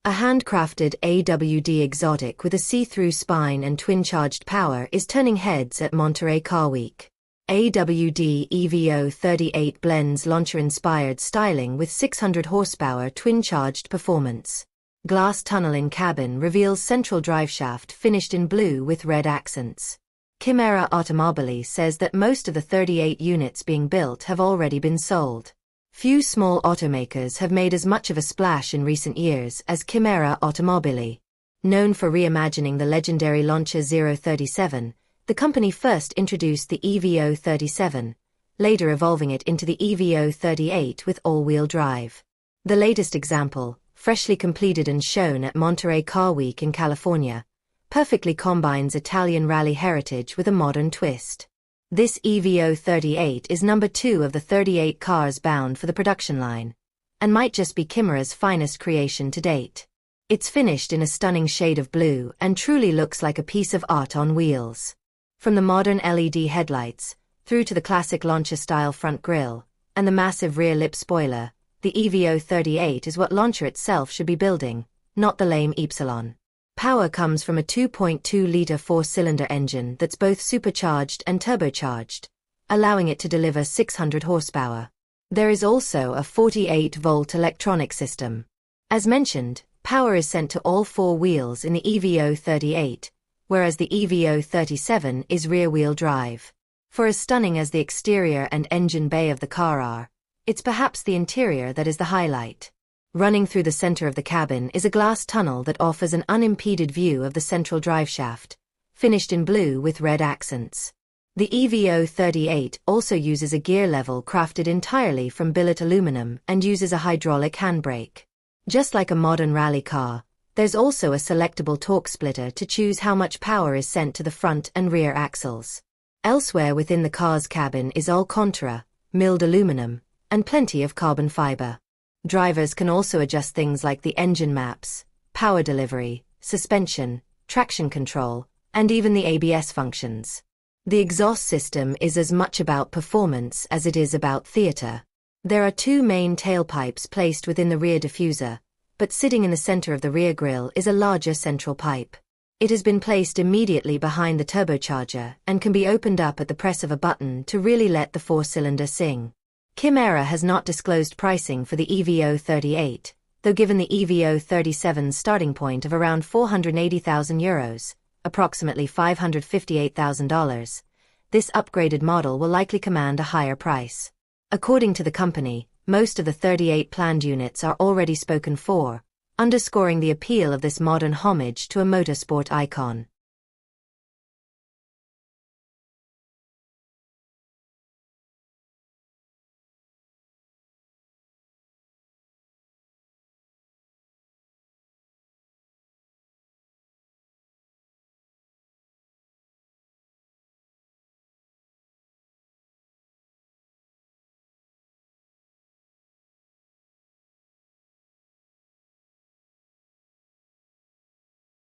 A handcrafted AWD exotic with a see-through spine and twin-charged power is turning heads at Monterey Car Week. AWD EVO38 blends Lancia-inspired styling with 600 horsepower twin-charged performance. Glass tunnel in cabin reveals central driveshaft finished in blue with red accents. Kimera Automobili says that most of the 38 units being built have already been sold. Few small automakers have made as much of a splash in recent years as Kimera Automobili. Known for reimagining the legendary Lancia-037, the company first introduced the EVO37, later evolving it into the EVO38 with all-wheel drive. The latest example, freshly completed and shown at Monterey Car Week in California, perfectly combines Italian rally heritage with a modern twist. This EVO38 is number 2 of the 38 cars bound for the production line, and might just be Kimera's finest creation to date. It's finished in a stunning shade of blue and truly looks like a piece of art on wheels. From the modern LED headlights, through to the classic Lancia-style front grille, and the massive rear lip spoiler, the EVO38 is what Lancia itself should be building, not the lame Ypsilon. Power comes from a 2.2-liter 4-cylinder engine that's both supercharged and turbocharged, allowing it to deliver 600 horsepower. There is also a 48-volt electronic system. As mentioned, power is sent to all 4 wheels in the EVO38, whereas the EVO37 is rear-wheel drive. For as stunning as the exterior and engine bay of the car are, it's perhaps the interior that is the highlight. Running through the center of the cabin is a glass tunnel that offers an unimpeded view of the central driveshaft, finished in blue with red accents. The EVO38 also uses a gear level crafted entirely from billet aluminum and uses a hydraulic handbrake. Just like a modern rally car, there's also a selectable torque splitter to choose how much power is sent to the front and rear axles. Elsewhere within the car's cabin is Alcantara, milled aluminum, and plenty of carbon fiber. Drivers can also adjust things like the engine maps, power delivery, suspension, traction control, and even the ABS functions. The exhaust system is as much about performance as it is about theater. There are 2 main tailpipes placed within the rear diffuser, but sitting in the center of the rear grille is a larger central pipe. It has been placed immediately behind the turbocharger and can be opened up at the press of a button to really let the 4-cylinder sing. Kimera has not disclosed pricing for the EVO38, though given the EVO37's starting point of around €480,000, approximately $558,000, this upgraded model will likely command a higher price. According to the company, most of the 38 planned units are already spoken for, underscoring the appeal of this modern homage to a motorsport icon.